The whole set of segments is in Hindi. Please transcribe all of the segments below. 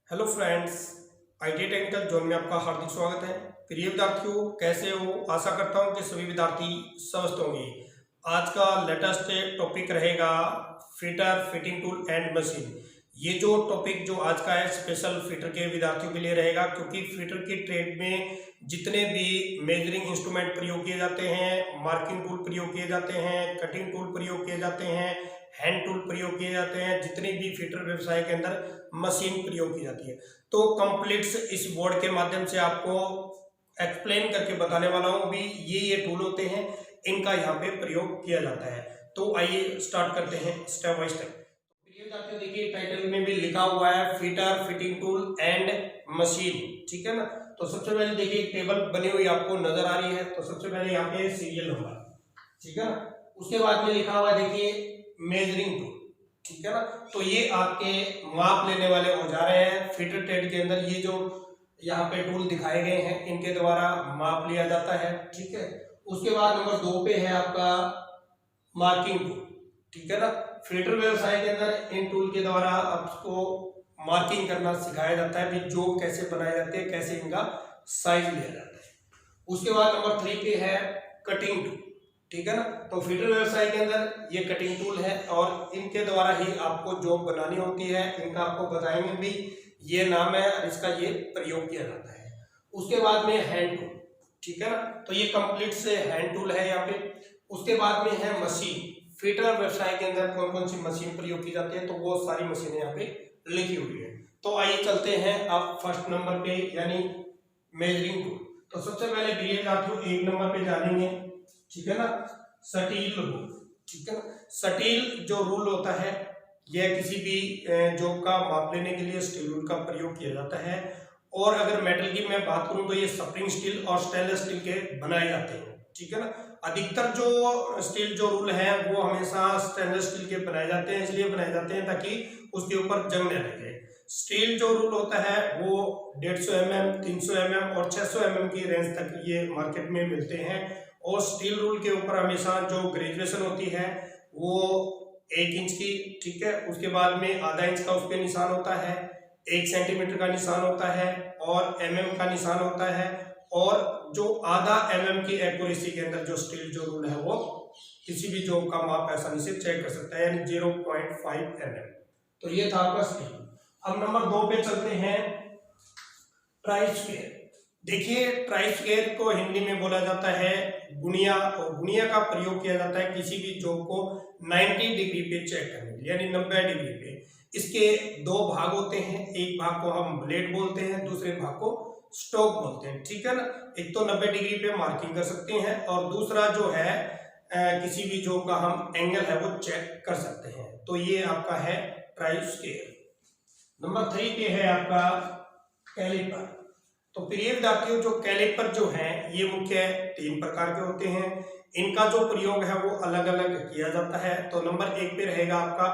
Hello friends, IT technical zone में आपका हार्दिक स्वागत है। प्रिय विद्यार्थियों, कैसे हो? आशा करता हूं कि सभी विद्यार्थी स्वस्थ होंगे। आज का लेटेस्ट टॉपिक रहेगा fitter, fitting tool and machine. ये जो टॉपिक जो आज का है स्पेशल फिटर के विद्यार्थियों के लिए रहेगा, क्योंकि फिटर की ट्रेड में जितने भी मेजरिंग इंस्ट्रूमेंट प्रयोग किए जाते हैं, मार्किंग टूल प्रयोग किए जाते हैं, कटिंग टूल प्रयोग किए जाते हैं, हैंड टूल प्रयोग किए जाते हैं, जितने भी फिटर व्यवसाय के अंदर मशीन प्रयोग की जाती है, तो कंप्लीट्स इस बोर्ड के माध्यम से आपको एक्सप्लेन करके बताने वाला हूं भी ये टूल होते हैं, इनका यहाँ पे प्रयोग किया जाता है। तो आइए स्टार्ट करते हैं स्टेप बाय स्टेप। देखिए टाइटल में भी लिखा हुआ है fitter, fitting tool and machine, ठीक है ना। तो सबसे पहले देखिए टेबल बनी हुई आपको नजर आ रही है। तो सबसे पहले यहाँ पे सीरियल नंबर, ठीक है ना। उसके बाद में लिखा हुआ है देखिए मेजरिंग टूल, ठीक है ना। तो ये आपके माप लेने वाले औजार हैं फिटर ट्रेड के अंदर। ये जो यहाँ पे टूल दिखाए गए हैं इनके द्वारा माप लिया जाता है, ठीक है। उसके बाद नंबर 2 पे है आपका मार्किंग टूल, ठीक है ना। फिटर व्यवसाय के अंदर इन टूल के द्वारा आपको मार्किंग करना सिखाया जाता है, भी जॉब कैसे बनाए जाते हैं, कैसे इनका साइज लिया जाता है। उसके बाद नंबर 3 पे है कटिंग टूल, ठीक है ना। तो फिटर व्यवसाय के अंदर ये कटिंग टूल है और इनके द्वारा ही आपको जॉब बनानी होती है। इनका आपको बताएंगे भी ये नाम है और इसका ये प्रयोग किया जाता है। उसके बाद में हैंड टूल, ठीक है ना। तो ये कंप्लीट से हैंड टूल है यहाँ पे। उसके बाद में है मशीन। फिटर व्यवसाय के अंदर कौन कौन सी मशीन प्रयोग की जाती है, तो वो सारी मशीनें यहाँ पे लिखी हुई है। तो आइए चलते हैं अब फर्स्ट नंबर पे, यानी मेजरिंग टूल। तो सबसे पहले बीए साथियों 1 नंबर पे जानेंगे, ठीक है ना, सटील रूल, ठीक है ना। सटील जो रूल होता है यह किसी भी जॉब का माप लेने के लिए स्टील रूल का प्रयोग किया जाता है। और अगर मेटल की मैं बात करूं तो ये स्प्रिंग स्टील और स्टेनलेस स्टील के बनाए जाते हैं, ठीक है ना। अधिकतर जो स्टील जो रूल है वो हमेशा स्टेनलेस स्टील के बनाए जाते हैं, इसलिए बनाए जाते हैं ताकि उसके ऊपर जंग न लगे। स्टील जो रूल होता है वो 150 mm, 300 mm और 600 mm की रेंज तक ये मार्केट में मिलते हैं। और स्टील रूल के ऊपर हमेशा जो ग्रेजुएशन होती है वो 1 इंच की, ठीक है। उसके बाद में आधा इंच का उस पर निशान होता है, 1 सेंटीमीटर का निशान होता है और mm का निशान होता है। और जो आधा mm की एक्यूरेसी के अंदर जो स्टील जो रूल है वो किसी भी जॉब का माप आसानी से चेक कर सकता है, यानी 0.5 mm। तो ये था आपका स्टील। अब नंबर 2 पे चलते हैं ट्राई स्क्वायर। देखिए ट्राई स्क्वायर को हिंदी में बोला जाता है गुणिया, और गुणिया का प्रयोग किया जाता है किसी भी जॉब को 90 डिग्री पे चेक करने के लिए, यानी 90 डिग्री पे। इसके 2 भाग होते हैं, एक भाग को हम ब्लेड बोलते हैं, दूसरे भाग को स्टॉक बोलते हैं, ठीक है ना। एक तो 90 डिग्री पे मार्किंग कर सकते हैं और दूसरा जो है किसी भी जॉब का हम एंगल है वो चेक कर सकते हैं। तो ये आपका है ट्राई स्क्वायर। नंबर 3 पे है आपका कैलिपर। तो प्रिय विद्यार्थियों, जो कैलिपर जो है ये मुख्य 3 प्रकार के होते हैं। इनका जो प्रयोग है वो अलग अलग किया जाता है। तो नंबर 1 पे रहेगा आपका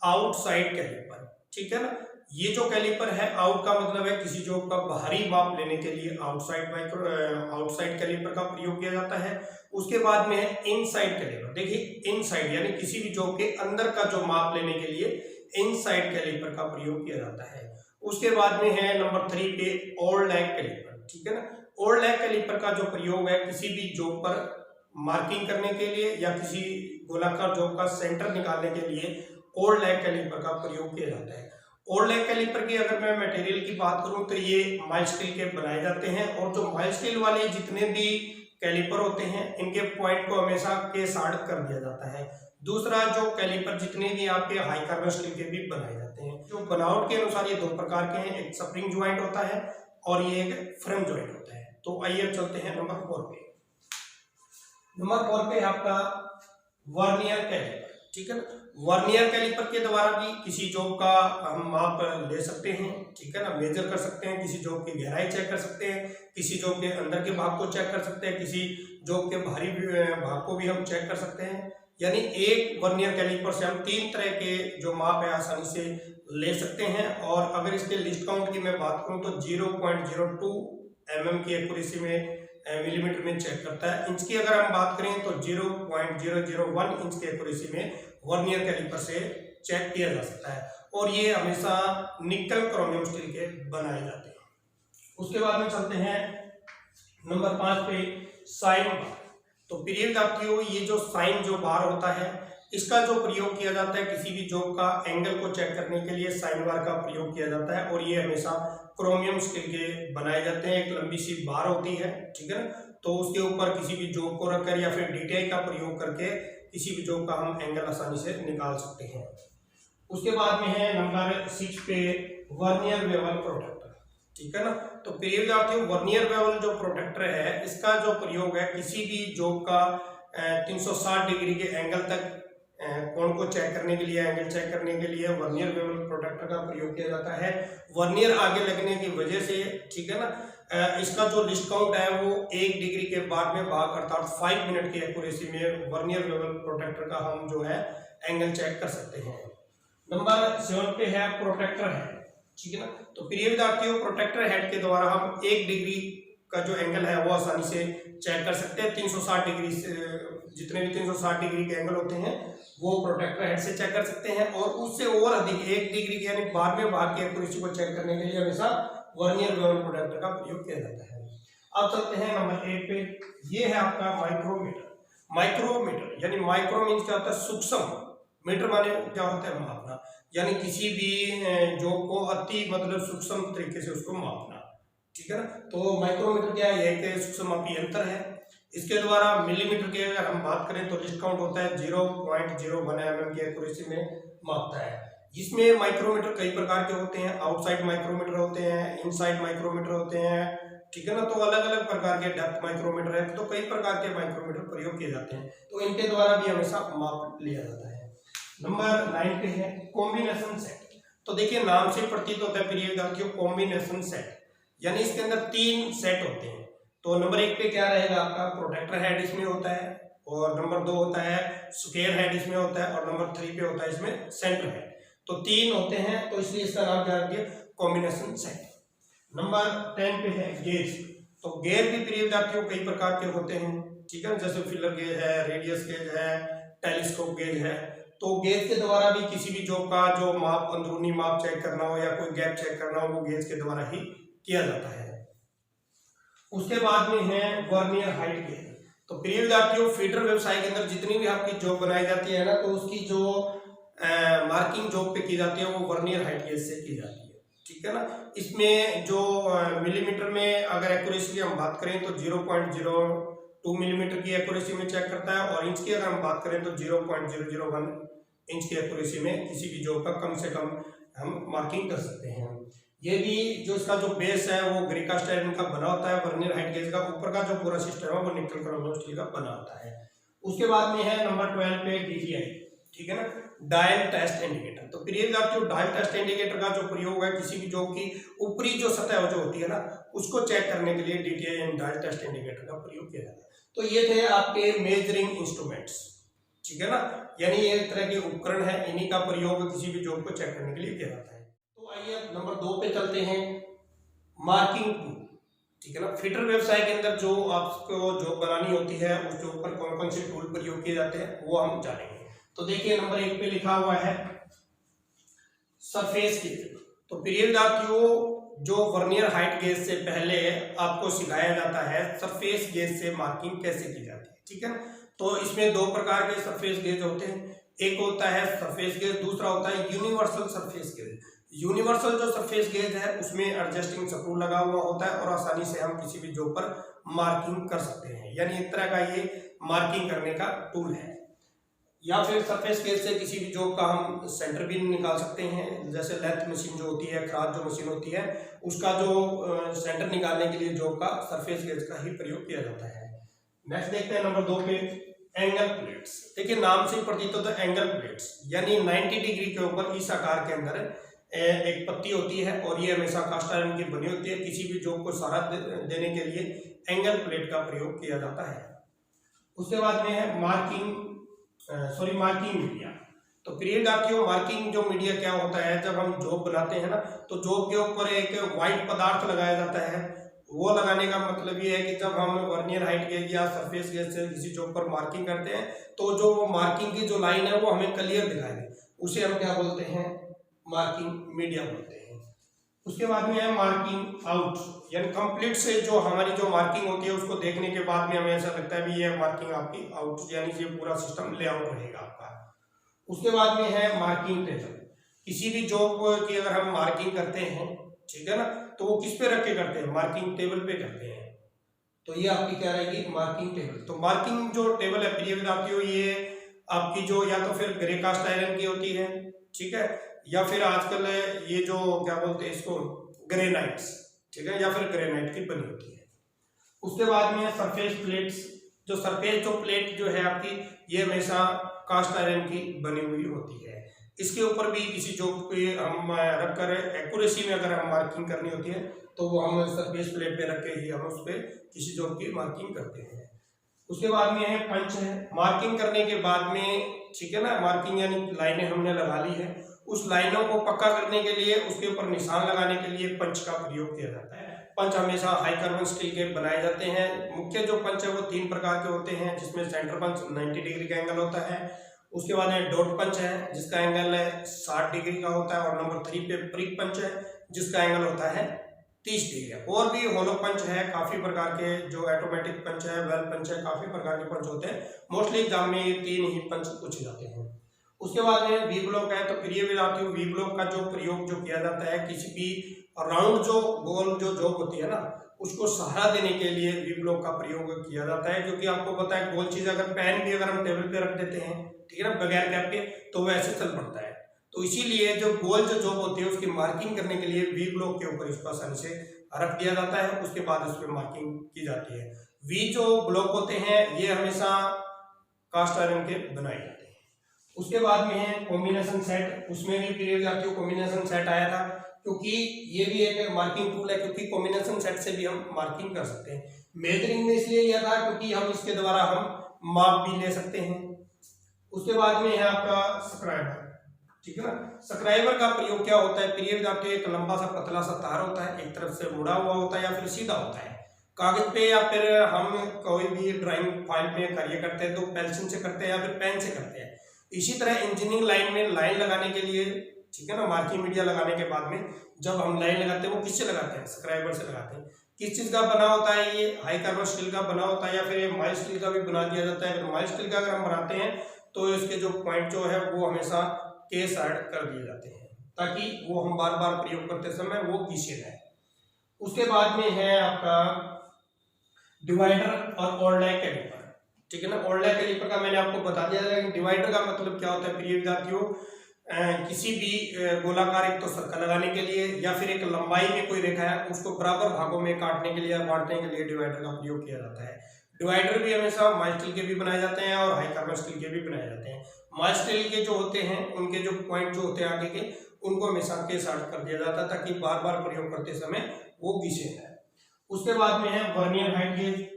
आउटसाइड कैलिपर, ठीक है ना। ये जो कैलिपर है, आउट का मतलब है किसी जॉब का बाहरी माप लेने के लिए आउटसाइड कैलिपर का प्रयोग किया जाता है। उसके बाद में है इनसाइड कैलिपर। देखिए इनसाइड यानी किसी भी जॉब के अंदर का जो माप लेने के लिए इनसाइड कैलिपर का प्रयोग किया जाता है। उसके बाद में है नंबर 3 पे ओल्ड लैग कैलिपर, ठीक है ना। ओल्ड लैग कैलिपर का जो प्रयोग है किसी भी जॉब पर मार्किंग करने के लिए या किसी गोलाकार जॉब का सेंटर निकालने के लिए ओल्ड लैग कैलिपर का प्रयोग किया जाता है। ओल्ड लैग कैलिपर की अगर मैं मटेरियल की बात करूं तो ये माइल्ड स्टील के बनाए जाते हैं। और जो माइल्ड स्टील वाले जितने भी कैलिपर होते हैं इनके पॉइंट को हमेशा के साथ कर दिया जाता है। दूसरा जो कैलिपर जितने भी आपके हाई कार्बन स्टील के भी बनाए जाते हैं। जो बनावट के अनुसार ये 2 प्रकार के हैं, एक स्प्रिंग ज्वाइंट होता है और ये एक फ्रेम ज्वाइंट होता है। तो आइए चलते हैं नंबर 4 पे। नंबर 4 पे आपका वर्नियर कैलिपर, ठीक है ना। वर्नियर कैलिपर के द्वारा भी किसी जॉब का हम माप ले सकते हैं, ठीक है ना, मेजर कर सकते हैं, किसी जॉब की गहराई चेक कर सकते हैं, किसी जॉब के अंदर के भाग को चेक कर सकते हैं, किसी जॉब के बाहरी भाग को भी हम चेक कर सकते हैं। यानी एक वर्नियर कैलिपर से हम 3 तरह के जो माप है आसानी से ले सकते हैं। और अगर इसके लिस्ट काउंट की मैं बात करूं तो 0.02 mm की एक्यूरेसी में मिलीमीटर में चेक करता है। इंच की अगर हम बात करें तो 0.001 इंच की एक्यूरेसी में वर्नियर कैलिपर से चेक किया जा सकता है। और ये हमेशा निकल क्रोमियम स्टील के बनाए जाते हैं। उसके बाद में चलते हैं नंबर 5 पे, साइन बार। तो प्रिय विद्यार्थियों, ये जो साइन जो बार होता है, इसका जो प्रयोग किया जाता है किसी भी जॉब का एंगल को चेक करने के लिए साइन बार का प्रयोग किया जाता है, और ये हमेशा क्रोमियम स्टील के बनाए जाते हैं। एक लंबी सी बार होती है, ठीक है ना, तो उसके ऊपर किसी भी जॉब को रखकर या फिर DTI का प्रयोग करके किसी भी जॉब का हम एंगल आसानी से निकाल सकते हैं। उसके बाद में है नंबर 6 पे, वर्नियर बेवल प्रोटेक्टर, ठीक है ना। तो प्रिय विद्यार्थियों, वर्नियर बेवल जो प्रोटेक्टर है, इसका जो प्रयोग है किसी भी जॉब का 360 डिग्री के एंगल तक कोण को चेक करने के लिए, एंगल चेक करने के लिए वर्नियर बेवल प्रोटेक्टर का प्रयोग किया जाता है। वर्नियर आगे लगने की वजह से, ठीक है ना, इसका जो लिस्ट काउंट है वो 1 डिग्री के बाद में भाग, अर्थात 5 मिनट की एक्यूरेसी में वर्नियर बेवल प्रोटेक्टर का हम जो है एंगल चेक कर सकते हैं। नंबर 7 पे है प्रोटेक्टर हेड, ठीक है ना। तो प्रिय विद्यार्थियों, प्रोटेक्टर हेड के द्वारा हम 1 डिग्री का जो एंगल है वो आसानी से चेक कर सकते हैं। 360 डिग्री से, जितने भी 360 डिग्री के एंगल होते हैं वो प्रोटेक्टर हेड से चेक कर सकते हैं, और उससे और अधिक 1 डिग्री के यानी बाद में भाग की एक्यूरेसी को चेक करने के लिए हमेशा वर्नियर बेवल प्रोटेक्टर का प्रयोग किया जाता है। अब चलते हैं नंबर 8 पे, ये है आपका माइक्रोमीटर। माइक्रोमीटर यानी माइक्रो मीन्स क्या होता है, सूक्ष्म, मीटर माने क्या होता है, मापना, यानी किसी भी जॉब को अति मतलब सूक्ष्म तरीके से उसको मापना, ठीक है ना। तो माइक्रोमीटर क्या है, एक सूक्ष्म मापी यंत्र है। इसके द्वारा मिलीमीटर की अगर हम बात करें तो लिस्ट काउंट होता है 0.01 mm की एक्यूरेसी में मापता है। जिसमें माइक्रोमीटर कई प्रकार के होते हैं, आउटसाइड माइक्रोमीटर होते हैं, इनसाइड माइक्रोमीटर होते हैं, ठीक है ना। तो अलग अलग प्रकार के डेप्थ माइक्रोमीटर है, तो कई प्रकार के माइक्रोमीटर प्रयोग किए जाते हैं, तो इनके द्वारा भी हमेशा माप लिया जाता है। नंबर 9 पे है कॉम्बिनेशन सेट। तो देखिए, नाम से प्रतीत होता है प्रिय विद्यार्थियों कॉम्बिनेशन सेट, यानी इसके अंदर 3 सेट होते हैं। तो नंबर 1 पे क्या रहेगा आपका, प्रोटेक्टर हेड इसमें होता है, और नंबर 2 होता है स्क्वायर हेड इसमें होता है, और नंबर 3 पे होता है इसमें सेंटर हेड। तो 3 होते हैं, तो इसलिए इसका नाम क्या रखिए, कॉम्बिनेशन सेट। नंबर 10 पे है गेज। तो गेज भी प्रिय विद्यार्थियों कई प्रकार के होते हैं, ठीक है, जैसे फिलर गेज है, रेडियस गेज है, टेलीस्कोप गेज है। तो गेज के द्वारा भी किसी भी जॉब का जो माप, अंदरूनी माप चेक करना हो या कोई गैप चेक करना हो, वो गेज के द्वारा ही किया जाता है। उसके बाद में है वर्नियर हाइट गेज। तो प्रिय विद्यार्थियों, फीडर व्यवसाय के अंदर जितनी भी आपकी जॉब बनाई जाती है ना, तो उसकी जो मार्किंग जॉब पे की जाती है वो वर्नियर हाइट गेज से की जाती है, ठीक है ना। इसमें जो मिलीमीटर में अगर एक्यूरेसी की हम बात करें तो 0.02 मिलीमीटर की एक्यूरेसी में चेक करता है, और इंच की अगर हम बात करें तो 0.001 इंच की एक्यूरेसी में किसी भी जॉब का कम से कम हम मार्किंग कर सकते हैं। ये भी जो इसका जो बेस है वो ग्रीकास्ट आयरन का बना होता है, वर्नियर हाइट गेज का ऊपर का जो पूरा सिस्टम है वो निकल क्रोमियम स्टील का बना होता है। उसके बाद में है नंबर 12 पे DTI, ठीक है ना, डायल टेस्ट इंडिकेटर। तो प्रिय विद्यार्थियों, डायल टेस्ट इंडिकेटर का जो प्रयोग है किसी भी जॉब की ऊपरी जो सतह जो होती है ना, उसको चेक करने के लिए DTI यानी डायल टेस्ट इंडिकेटर का प्रयोग किया जाता है। तो ये थे आपके मेजरिंग इंस्ट्रूमेंट्स, ठीक है ना, यानी ये एक तरह के उपकरण है, इन्हीं का प्रयोग किसी भी जॉब को चेक करने के लिए किया जाता है। तो आइए नंबर 2 पे चलते हैं, मार्किंग टूल, ठीक है ना। फीडर व्यवसाय के अंदर जो आपको जॉब बनानी होती है उसके ऊपर कौन कौन से टूल प्रयोग किए जाते हैं वो हम जानेंगे। तो देखिए, नंबर 1 पे लिखा हुआ है सरफेस गेज। तो प्रिय विद्यार्थियों, जो वर्नियर हाइट गेज से पहले आपको सिखाया जाता है सरफेस गेज से मार्किंग कैसे की जाती है, ठीक है ना। तो इसमें 2 प्रकार के सरफेस गेज होते हैं, एक होता है सरफेस गेज, दूसरा होता है यूनिवर्सल सरफेस गेज। यूनिवर्सल जो सरफेस गेज है उसमें एडजस्टिंग स्क्रू लगा हुआ होता है, और आसानी से हम किसी भी जॉब पर मार्किंग कर सकते हैं, यानी एक तरह का ये मार्किंग करने का टूल है। या फिर सरफेस गेज से किसी भी जॉब का हम सेंटर भी निकाल सकते हैं, जैसे लेंथ मशीन जो होती है, खराद जो मशीन होती है, उसका जो सेंटर निकालने के लिए जॉब का सरफेस गेज का ही प्रयोग किया जाता है। नेक्स्ट देखते हैं नंबर 2 पे एंगल प्लेट्स। देखिए, नाम से प्रतीत होता है एंगल प्लेट्स, यानी 90 डिग्री के ऊपर इस आकार के अंदर एक पत्ती होती है, और ये हमेशा कास्ट आयरन की बनी होती है। किसी भी जॉब को सहारा देने के लिए एंगल प्लेट का प्रयोग किया जाता है। उसके बाद में है मार्किंग मीडिया। तो प्रिय विद्यार्थियों, मार्किंग जो मीडिया क्या होता है, जब हम जॉब बनाते हैं ना, तो जॉब के ऊपर एक व्हाइट पदार्थ लगाया जाता है। वो लगाने का मतलब ये है कि जब हम वर्नियर हाइट गेज या सरफेस गेज से किसी जॉब पर मार्किंग करते हैं, तो जो मार्किंग की जो लाइन है वो हमें क्लियर दिखाई दे, उसे हम क्या बोलते हैं, मार्किंग मीडिया बोलते हैं। उसके बाद में है मार्किंग आउट, यानी कंप्लीट से जो हमारी जो मार्किंग होती है उसको देखने के बाद में हमें ऐसा लगता है भी ये मार्किंग आपकी आउट, यानी ये पूरा सिस्टम लेआउट रहेगा आपका। उसके बाद में है मार्किंग टेबल। किसी भी जॉब की अगर हम मार्किंग करते हैं, ठीक है ना, तो वो किस पे रख के करते हैं, मार्किंग टेबल पे करते हैं। तो ये आपकी क्या रहेगी, मार्किंग टेबल। तो मार्किंग जो टेबल है प्रिय विद्यार्थियों, ये आपकी जो या तो फिर ग्रे कास्ट आयरन की होती है, ठीक है, या फिर आजकल ये जो क्या बोलते हैं इसको, ग्रेनाइट्स, ठीक है, या फिर ग्रेनाइट की बनी होती है। उसके बाद में सरफेस प्लेट्स। जो सरफेस जो प्लेट जो है आपकी, ये हमेशा कास्ट आयरन की बनी हुई होती है। इसके ऊपर भी किसी जॉब को हम रखकर एक्यूरेसी में अगर हम मार्किंग करनी होती है तो वो हम सरफेस प्लेट पे रख के ही हम उस पर किसी जॉब की मार्किंग करते हैं। उसके बाद में है पंच है। मार्किंग करने के बाद में, ठीक है ना, मार्किंग यानी लाइनें हमने लगा ली है, उस लाइनों को पक्का करने के लिए उसके ऊपर निशान लगाने के लिए पंच का प्रयोग किया जाता है। पंच हमेशा हाई कार्बन स्टील के बनाए जाते हैं। मुख्य जो पंच है वो 3 प्रकार के होते हैं, जिसमें सेंटर पंच 90 डिग्री का एंगल होता है। उसके बाद है डॉट पंच है, जिसका एंगल है 60 डिग्री का होता है। और नंबर 3 पे प्रिक पंच है, जिसका एंगल होता है 30 डिग्री। और भी होलो पंच है, काफी प्रकार के, जो ऑटोमेटिक पंच है, वेल पंच है, काफी प्रकार के पंच होते हैं। मोस्टली एग्जाम में ये 3 ही पंच पूछे जाते हैं। उसके बाद में वी ब्लॉक है। तो प्रिय विद्यार्थियों, वी ब्लॉक का जो प्रयोग जो किया जाता है, किसी भी राउंड जो गोल जो जॉब होती है ना, उसको सहारा देने के लिए वी ब्लॉक का प्रयोग किया जाता है। क्योंकि आपको पता है गोल चीज अगर पेन भी अगर हम टेबल पे रख देते हैं, ठीक है ना, बगैर कैप के, तो वो ऐसे चल पड़ता है। तो इसीलिए जो गोल जो जॉब होती है उसकी मार्किंग करने के लिए वी ब्लॉक के ऊपर इसको आसानी से रख दिया जाता है। उसके बाद उस पर मार्किंग की जाती है। वी जो ब्लॉक होते हैं ये हमेशा कास्ट आयरन के बनाए जाते हैं। उसके बाद में है कॉम्बिनेशन सेट। उसमें भी प्रिय विद्यार्थियों कॉम्बिनेशन सेट आया था, क्योंकि ये भी एक मार्किंग टूल है, क्योंकि कॉम्बिनेशन सेट से भी हम मार्किंग कर सकते हैं। मेजरिंग में इसलिए लिया था क्योंकि हम इसके द्वारा हम माप भी ले सकते हैं। उसके बाद में है आपका स्क्राइबर, ठीक है ना। स्क्राइबर का प्रयोग क्या होता है प्रिय विद्यार्थियों, एक लंबा सा पतला सा तार होता है, एक तरफ से मुड़ा हुआ होता है या फिर सीधा होता है। कागज पे या फिर हम कोई भी ड्राइंग फाइल पे कार्य करते हैं तो पेंसिल से करते हैं या फिर पेन से करते हैं। इसी तरह इंजीनियरिंग लाइन में लाइन लगाने के लिए, ठीक है ना, मार्किंग मीडिया लगाने के बाद में जब हम लाइन लगाते हैं वो किससे लगाते हैं, स्क्राइबर से लगाते हैं। किस चीज का बना होता है, ये हाई कार्बन स्टील का बना होता है या फिर माइल्ड स्टील का भी बना दिया जाता है। अगर माइल्ड स्टील का अगर हम बनाते हैं तो इसके जो पॉइंट जो है वो हमेशा के साइड कर दिए जाते हैं, ताकि वो हम बार बार प्रयोग करते समय वो घिसे जाए। उसके बाद में है आपका डिवाइडर और ऑर्डलाइन कैलिपर, ठीक है ना। ऑर्डलाइन कैलिपर का मैंने आपको बता दिया है, लेकिन डिवाइडर का मतलब क्या होता है प्रिय विद्यार्थियों, किसी भी गोलाकार एक तो सर्कल लगाने के लिए या फिर एक लंबाई में कोई रेखा है उसको बराबर भागों में काटने के लिए या बांटने के लिए डिवाइडर का प्रयोग किया जाता है। डिवाइडर भी हमेशा माइल्ड स्टील के भी बनाए जाते हैं और हाई कार्बन स्टील के भी बनाए जाते हैं। माइल्ड स्टील के जो होते हैं उनके जो पॉइंट जो होते हैं आगे के, उनको हमेशा के साइड कर दिया जाता है ताकि बार बार प्रयोग करते समय वो घिसे जाए। उसके बाद में है वर्नियर हाइट गेज,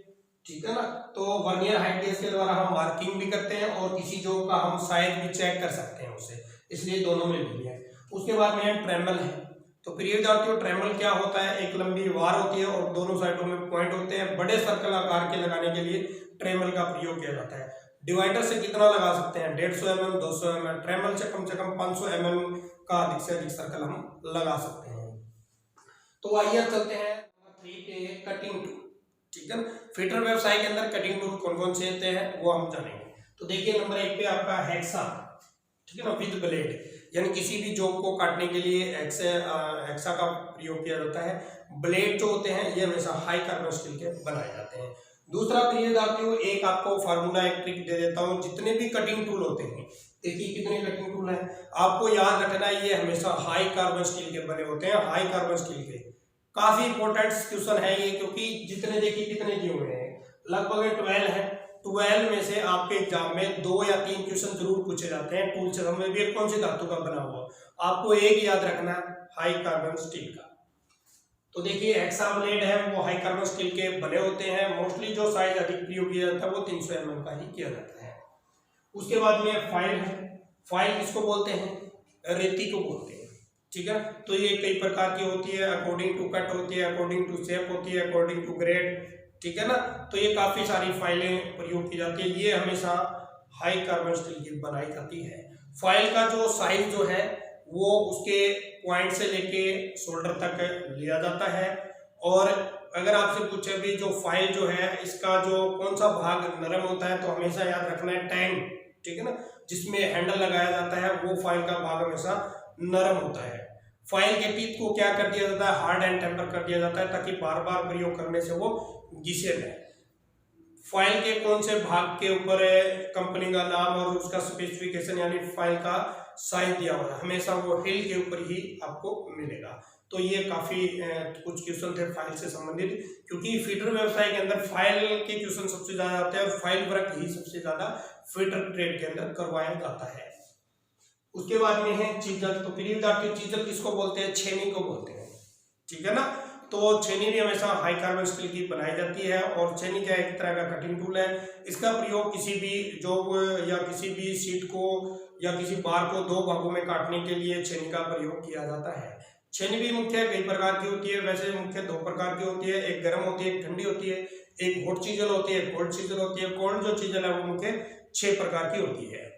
ठीक है ना। तो वर्नियर हाइट गेज के द्वारा हम मार्किंग भी करते हैं और किसी जॉब का हम साइज भी चेक कर सकते हैं उससे, इसलिए दोनों में भी है। उसके बाद में है ट्रेमल है। तो प्रिय विद्यार्थियों, ट्रेमल क्या होता है, एक लंबी वार होती है और दोनों साइडों में पॉइंट होते हैं। बड़े सर्कल आकार के लगाने के लिए ट्रेमल का प्रयोग किया जाता है। डिवाइडर से कितना लगा सकते हैं, 150 mm, 200 mm। ट्रेमल से कम 500 mm का अधिक से अधिक सर्कल हम लगा सकते हैं। तो आइए चलते हैं 3 पे, कटिंग टूल, ठीक है ना। फिटर व्यवसाय के अंदर कटिंग टूल कौन कौन से होते हैं वो हम जानेंगे। तो देखिए नंबर 1 पे आपका हेक्सा, ठीक है ना, विद ब्लेड, यानी किसी भी जॉब को काटने के लिए हेक्सा का प्रयोग किया जाता है। ब्लेड जो होते हैं ये हमेशा हाई कार्बन स्टील के बनाए जाते हैं। दूसरा प्रिय विद्यार्थियों, एक आपको फार्मूला एक ट्रिक दे देता हूं। जितने भी कटिंग टूल होते हैं, देखिए कितने कटिंग टूल हैं, आपको याद रखना है ये हमेशा हाई कार्बन स्टील के बने होते हैं। हाई कार्बन स्टील के काफी इंपॉर्टेंट क्वेश्चन है ये, क्योंकि जितने देखिए कितने दिए हुए हैं, लगभग 12 है। 12 में से आपके एग्जाम में 2 या 3 क्वेश्चन जरूर पूछे जाते हैं। टूल से हमें भी कौन सी धातु का बना हुआ, आपको एक याद रखना, हाई कार्बन स्टील का। तो देखिए हेक्सा ब्लेड है वो हाई कार्बन स्टील के बने होते हैं। मोस्टली जो साइज अधिक प्रयोग किया जाता है वो 300 mm का ही किया जाता है। उसके बाद में फाइल है। फाइल किसको बोलते हैं, रेती को बोलते हैं, ठीक है। तो ये कई प्रकार की होती है, अकॉर्डिंग टू कट होती है, अकॉर्डिंग टू शेप होती है, अकॉर्डिंग टू ग्रेड, ठीक है ना। तो ये काफी सारी फाइलें प्रयोग की जाती है। ये हमेशा हाई कार्बन स्टील की बनाई जाती है। फाइल का जो साइज जो है वो उसके पॉइंट से लेके शोल्डर तक लिया जाता है। और अगर आपसे पूछे भी जो फाइल जो है इसका जो कौन सा भाग नरम होता है, तो हमेशा याद रखना है टैंग, ठीक है ना, जिसमें हैंडल लगाया जाता है वो फाइल का भाग हमेशा नरम होता है। फाइल के टीथ को क्या कर दिया जाता है, हार्ड एंड टेम्पर कर दिया जाता है, ताकि बार बार प्रयोग करने से वो घिसे नहीं। फाइल के कौन से भाग के ऊपर कंपनी का नाम और उसका स्पेसिफिकेशन यानी फाइल का साइज दिया हुआ है, हमेशा वो हिल के ऊपर ही आपको मिलेगा। तो ये काफी कुछ क्वेश्चन थे फाइल से संबंधित, क्योंकि फीडर व्यवसाय के अंदर फाइल के क्वेश्चन सबसे ज्यादा आते हैं और फाइल वर्क ही सबसे ज्यादा फीडर ट्रेड के अंदर करवाया जाता है। उसके बाद में है चीजल। तो प्रिय विद्यार्थियों, चीजल किसको बोलते हैं, छेनी को बोलते हैं, ठीक है ना। तो छेनी भी हमेशा हाई कार्बन स्टील की बनाई जाती है और छेनी क्या एक तरह का कटिंग टूल है। इसका प्रयोग किसी भी जॉब या किसी भी शीट को या किसी बार को दो भागों में काटने के लिए छेनी का प्रयोग किया जाता है। छेनी भी मुख्य कई प्रकार की होती है, वैसे मुख्य दो प्रकार की होती है, एक गर्म होती है, एक ठंडी होती है, एक हॉट चीजल होती है, एक कोल्ड चीजल होती है। कोल्ड जो चीजल है वो मुख्य 6 प्रकार की होती है।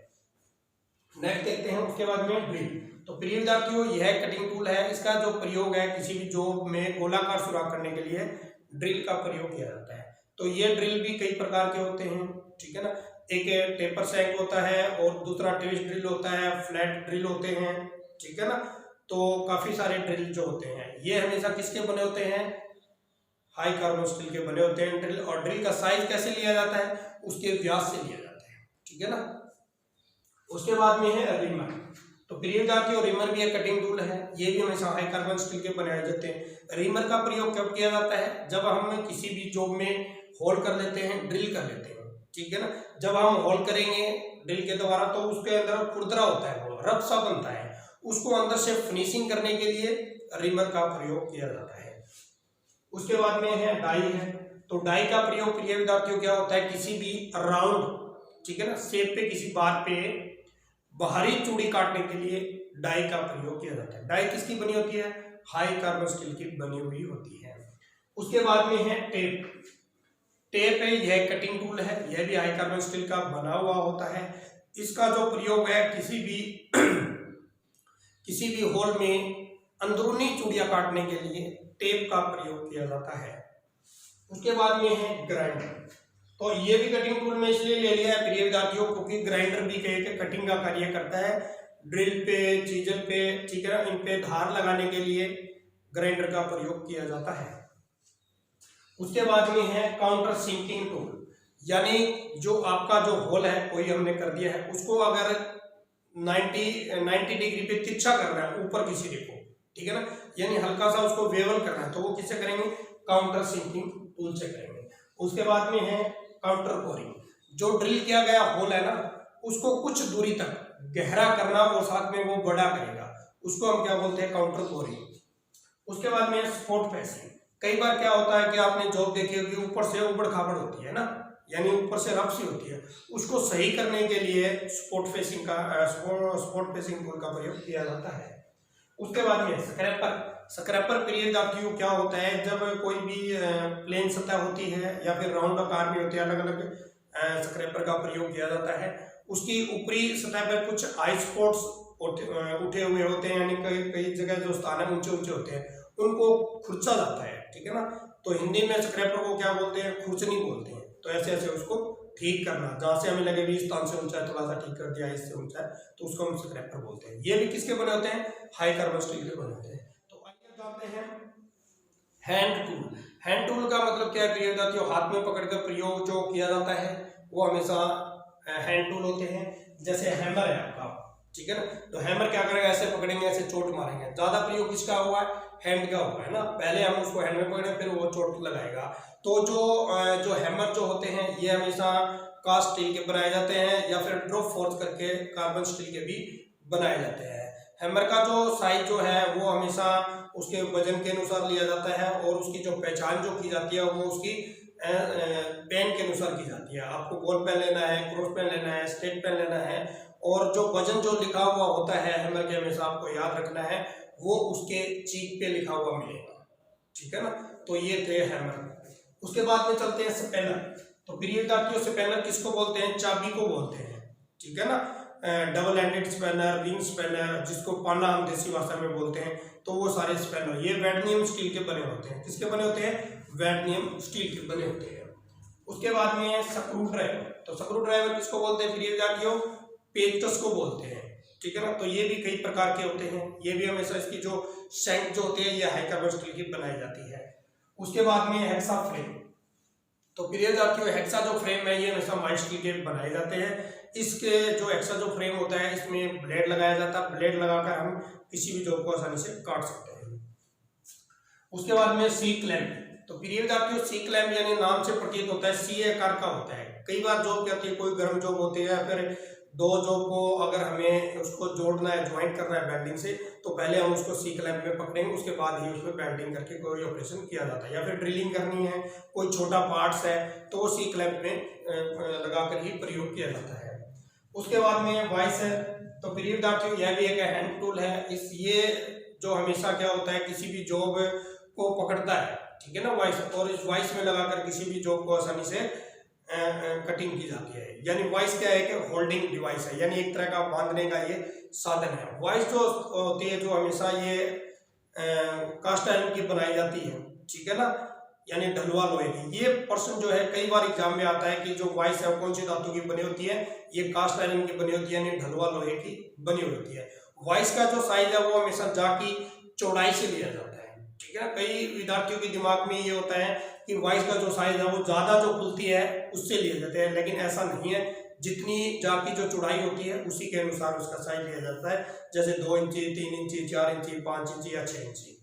नेक्स्ट देखते हैं उसके बाद में ड्रिल। तो प्रिय विद्यार्थियों, यह कटिंग टूल है, इसका जो प्रयोग है किसी भी जॉब में गोलाकार सुराख करने के लिए ड्रिल का प्रयोग किया जाता है। तो ये ड्रिल भी कई प्रकार के होते हैं, ठीक है ना। एक टेपर सैंक होता है और दूसरा ट्विस्ट ड्रिल होता है, फ्लैट ड्रिल होते हैं, ठीक है ना। तो काफी सारे ड्रिल जो होते हैं ये हमेशा किसके बने होते हैं, हाई कार्बन स्टील के बने होते हैं ड्रिल। और ड्रिल का साइज कैसे लिया जाता है, उसके व्यास से लिया जाता है, ठीक है ना। उसके बाद में है रिमर। तो प्रिय विद्यार्थियों, रिमर भी एक कटिंग टूल है, ये भी हमेशा हाई कार्बन स्टील के बनाए जाते हैं। रिमर का प्रयोग कब किया जाता है, जब हम किसी भी जॉब में होल कर लेते हैं, ड्रिल कर लेते हैं, ठीक है ना। जब हम होल करेंगे ड्रिल के द्वारा तो उसके अंदर खुरदरा होता है, वो रफ सा बनता है, उसको अंदर से फिनिशिंग करने के लिए रिमर का प्रयोग किया जाता है। उसके बाद में है डाई है। तो डाई का प्रयोग प्रिय विद्यार्थियों क्या होता है, किसी भी राउंड, ठीक है ना, शेप पे किसी बार पे बाहरी चूड़ी काटने के लिए डाई का प्रयोग किया जाता है। डाई किसकी बनी होती है, हाई कार्बन स्टील की बनी हुई होती है। उसके बाद में है टेप। टेप है, यह कटिंग टूल है, यह भी हाई कार्बन स्टील का बना हुआ होता है। इसका जो प्रयोग है किसी भी होल में अंदरूनी चूड़ियां काटने के लिए टेप का प्रयोग किया जाता है। उसके बाद में है ग्राइंडर। तो ये भी कटिंग टूल में इसलिए ले लिया है प्रिय विद्यार्थियों, क्योंकि ग्राइंडर भी कहीं कटिंग का कार्य करता है। ड्रिल पे, चीजल पे, ठीक है, इन पे धार लगाने के लिए ग्राइंडर का प्रयोग किया जाता है। उसके बाद में है काउंटर सिंकिंग टूल, यानी जो आपका जो होल है कोई हमने कर दिया है, उसको अगर 90 डिग्री पे तिरछा करना है ऊपर की सिरे को, ठीक है ना, यानी हल्का सा उसको वेवल करना है, तो वो किससे करेंगे, काउंटर सिंकिंग टूल से करेंगे। उसके बाद में है काउंटर कोरिंग। जो ड्रिल किया गया होल है ना, उसको कुछ दूरी तक गहरा करना और साथ में वो बड़ा करेगा, उसको हम क्या बोलते हैं, काउंटर कोरिंग। उसके बाद में स्पॉट फेसिंग। कई बार क्या होता है कि आपने जॉब देखी होगी, ऊपर से उबड़ खाबड़ होती है ना, यानी ऊपर से रफ सी होती है, उसको सही करने के लिए स्पॉट फेसिंग टूल का प्रयोग किया जाता है। उसके बाद में स्क्रैपर। स्क्रैपर प्रिय विद्यार्थियों क्या होता है, जब कोई भी प्लेन सतह होती है या फिर राउंड आकार में होती है, अलग अलग स्क्रैपर का प्रयोग किया जाता है। उसकी ऊपरी सतह पर कुछ आइस स्पॉट्स उठे हुए होते हैं, यानी कई जगह जो स्थान है ऊंचे ऊंचे होते हैं, उनको खुरचा जाता है, ठीक है ना। तो हिंदी में स्क्रैपर को क्या बोलते हैं, खुरचनी बोलते हैं। तो ऐसे ऐसे उसको ठीक करना, जहां से हमें लगे भी इस स्थान से ऊंचा है, थोड़ा सा ठीक कर दिया, इससे ऊंचा है, तो उसको हम स्क्रैपर बोलते हैं। ये भी किसके बने होते हैं, हाई कार्बन स्टील के बने होते हैं। तो आइए जानते हैं हैंड टूल। हैंड टूल का मतलब क्या है प्रिय विद्यार्थियों, हाथ में पकड़कर प्रयोग जो किया जाता है वो हमेशा हैंड टूल होते हैं। जैसे हैमर है आपका, ठीक है ना, तो हैमर क्या करेगा, ऐसे पकड़ेंगे, ऐसे चोट मारेंगे। ज्यादा प्रयोग किसका हुआ है, हैंड का हुआ है ना, पहले हम उसको हैंड में पकड़े फिर वो चोट लगाएगा। तो जो हैमर जो होते हैं ये हमेशा कास्ट स्टील के बनाए जाते हैं या फिर ड्रॉप फोर्स करके कार्बन स्टील के भी बनाए जाते हैं। हैमर का जो साइज जो है वो हमेशा उसके वजन के अनुसार लिया जाता है और उसकी जो पहचान जो की जाती है वो उसकी पेन के अनुसार की जाती है। आपको बॉल पेन लेना है, क्रॉस पेन लेना है, स्टेट पेन लेना है, और जो वजन जो लिखा हुआ होता है हैमर के, हमेशा आपको याद रखना है वो उसके चीक पे लिखा हुआ मिलेगा, ठीक है ना। तो ये थे हैमर। उसके बाद में चलते हैं स्पेनर। तो प्रिय विद्यार्थियों, स्पेनर किसको बोलते हैं, चाबी को बोलते हैं, ठीक है ना। Double ended spanner, ring spanner, जिसको पाना हम देसी भाषा में बोलते हैं, तो वो सारे स्पैनर ये वैडनियम स्टील के बने होते हैं। किसके बने होते हैं? वैडनियम स्टील के बने होते हैं। उसके बाद में स्क्रू ड्राइवर। तो स्क्रू ड्राइवर किसको बोलते हैं प्रिय विद्यार्थियों? पेचकस को बोलते हैं, ठीक है ना। तो ये भी कई प्रकार के होते हैं। ये भी हमेशा इसकी जो शैंक जो होते हैं ये हाई कार्बन स्टील की बनाई जाती है। उसके बाद में हेक्सा फ्रेम। तो प्रिय विद्यार्थियों हेक्सा जो फ्रेम है ये हमेशा माइल्ड स्टील के बनाए जाते हैं। इसके जो हेक्सा जो फ्रेम होता है इसमें ब्लेड लगाया जाता है। ब्लेड लगाकर हम किसी भी जॉब को आसानी से काट सकते हैं। उसके बाद में सी क्लैंप। तो प्रिय विद्यार्थियों सी क्लैंप यानी नाम से प्रतीत होता है सी आकार का होता है। कई बार जॉब क्या होती है, कोई गर्म जॉब होती है या फिर दो जॉब को अगर हमें उसको जोड़ना है, ज्वाइंट करना है बेल्डिंग से, तो पहले हम उसको सी क्लैंप में पकड़ेंगे, उसके बाद ही उसमें बेल्डिंग करके कोई ऑपरेशन किया जाता है। या फिर ड्रिलिंग करनी है, कोई छोटा पार्ट्स है तो वो सी क्लैंप में लगाकर ही प्रयोग किया जाता है। उसके बाद में वाइस है। तो प्रिय विद्यार्थियों यह भी एक हैंड टूल है। ये जो हमेशा क्या होता है किसी भी जॉब को पकड़ता है, ठीक है ना, वाइस, और इस वाइस में लगाकर किसी भी जॉब को आसानी से कटिंग की जाती है। यानी वाइस क्या है कि होल्डिंग डिवाइस है, यानी एक तरह का बांधने का ये साधन है। वाइस जो होती है जो हमेशा ये कास्ट आयरन की बनाई जाती है, ठीक है ना, यानी ढलुआ लोहे की। ये प्रश्न जो है कई बार एग्जाम में आता है कि जो वाइस है वो कौन सी धातु की बनी होती है? ये कास्ट आयरन की बनी होती है, यानी ढलुआ लोहे की बनी होती है। वाइस का जो साइज है वो हमेशा जा की चौड़ाई से लिया जाता है, ठीक है। कई विद्यार्थियों के दिमाग में ये होता है कि वाइस का जो साइज है वो ज्यादा जो खुलती है उससे लिए जाते हैं, लेकिन ऐसा नहीं है। जितनी जा की जो चौड़ाई होती है उसी के अनुसार उसका साइज लिया जाता है। जैसे 2 इंची, 3 इंची, 4 इंची, 5 इंची या 6 इंची।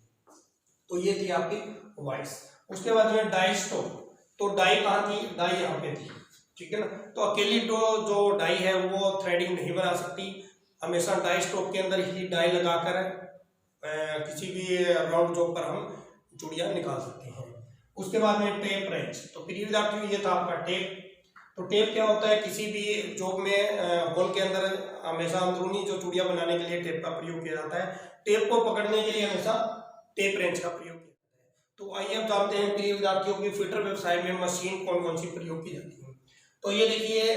तो ये थी आपकी वाइस। उसके बाद में डाई स्टॉक। तो डाई कहाँ थी? डाई यहाँ पे थी, ठीक है ना। तो अकेली जो डाई है वो थ्रेडिंग नहीं बना सकती। हमेशा डाई स्टॉक के अंदर ही डाई लगाकर किसी भी राउंड जॉब पर हम चूड़ियां निकाल सकते हैं। उसके बाद में टेप रेंच। तो प्रिय विद्यार्थियों ये था आपका टेप। तो टेप क्या होता है? किसी भी जॉब में होल के अंदर हमेशा अंदरूनी जो चूड़ियां बनाने के लिए टेप का प्रयोग किया जाता है। टेप को पकड़ने के लिए हमेशा टेप रेंच का प्रयोग किया जाता है। तो आइए अब जानते हैं प्रिय विद्यार्थियों की फिटर व्यवसाय में मशीन कौन कौन सी प्रयोग की जाती है। तो ये देखिए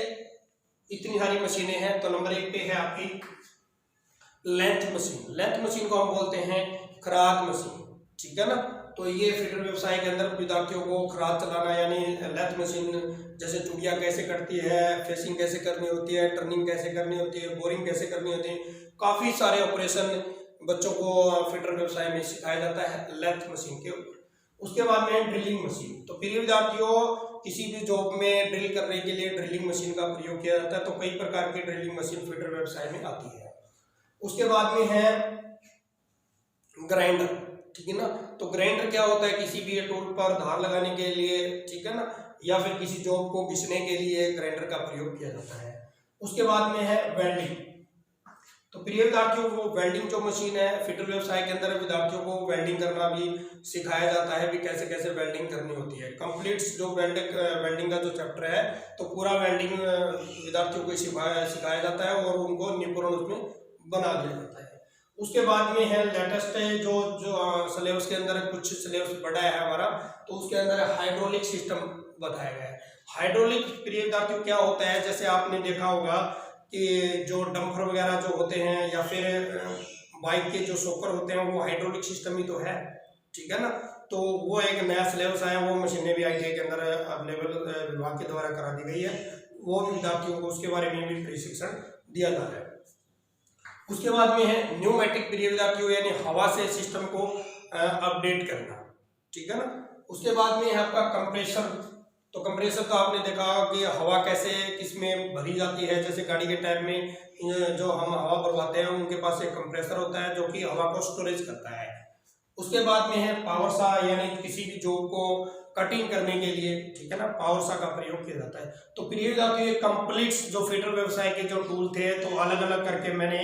इतनी सारी मशीनें हैं। तो नंबर 1 पे है आपकी लेंथ मशीन। लेंथ मशीन को हम बोलते हैं खराद मशीन, ठीक है ना। तो ये फिटर व्यवसाय के अंदर विद्यार्थियों को खराद चलाना, यानी लेंथ मशीन जैसे चूड़ियां कैसे कटती है, फेसिंग कैसे करनी होती है, टर्निंग कैसे करनी होती है, बोरिंग कैसे करनी होती है, काफी सारे ऑपरेशन बच्चों को फिटर व्यवसाय में सिखाया जाता है लेंथ मशीन के ऊपर। उसके बाद में ड्रिलिंग मशीन। तो प्रिय विद्यार्थियों किसी भी जॉब में ड्रिल करने के लिए ड्रिलिंग मशीन का प्रयोग किया जाता है। तो कई प्रकार की ड्रिलिंग मशीन फिटर व्यवसाय में आती है। उसके बाद में है ग्राइंडर, ठीक है ना। तो ग्राइंडर क्या होता है? किसी भी टूल पर धार लगाने के लिए, ठीक है ना, या फिर किसी जॉब को घिसने के लिए ग्राइंडर का प्रयोग किया जाता है। उसके बाद में है वेल्डिंग। तो प्रिय विद्यार्थियों वो वेल्डिंग जो मशीन है फिटर व्यवसाय के अंदर विद्यार्थियों को वेल्डिंग करना भी सिखाया जाता है, भी कैसे कैसे वेल्डिंग करनी होती है। कंप्लीट जो वेल्डिंग का जो चैप्टर है तो पूरा वेल्डिंग विद्यार्थियों को सिखाया जाता है और उनको निपुण उसमें बना दिया जाता है। उसके बाद में है लेटेस्ट जो सिलेबस के अंदर कुछ सिलेबस बढ़ा है हमारा, तो उसके अंदर हाइड्रोलिक सिस्टम बताया गया है। हाइड्रोलिक प्रिय विद्यार्थियों क्या होता है? जैसे आपने देखा होगा कि जो डंपर वगैरह जो होते हैं या फिर बाइक के जो शॉकर होते हैं वो हाइड्रोलिक सिस्टम ही तो है, ठीक है ना। तो वो एक नया सिलेबस आया, वो मशीनें भी ITI के अंदर अवेलेबल विभाग के द्वारा करा दी गई है। वो विद्यार्थियों को उसके बारे में भी प्रशिक्षण दिया जा रहा है। उसके बाद में है न्यूमेटिक प्रिय विद्यार्थियों, यानी हवा से सिस्टम को अपडेट करना, ठीक है ना। उसके बाद में है आपका कंप्रेसर। तो कंप्रेसर तो आपने देखा कि हवा कैसे किसमें भरी जाती है। जैसे गाड़ी के टाइप में जो हम हवा भरवाते हैं उनके पास एक कंप्रेसर होता है जो कि हवा को स्टोरेज करता है। उसके बाद में है पावर सा, यानी किसी भी जॉब को कटिंग करने के लिए, ठीक है ना, पावर सा का प्रयोग किया जाता है। तो प्रिय विद्यार्थियों ये कंप्लीट जो फिटर व्यवसाय के जो टूल थे तो अलग अलग करके मैंने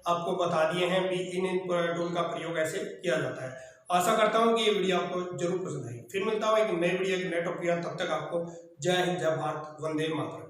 आपको बता दिए हैं भी इन टूल का प्रयोग ऐसे किया जाता है। आशा करता हूँ कि ये वीडियो आपको जरूर पसंद आई। फिर मिलता हूँ एक नई वीडियो, एक नए टॉपिक। तब तक आपको जय हिंद, जय भारत, वंदे मातरम।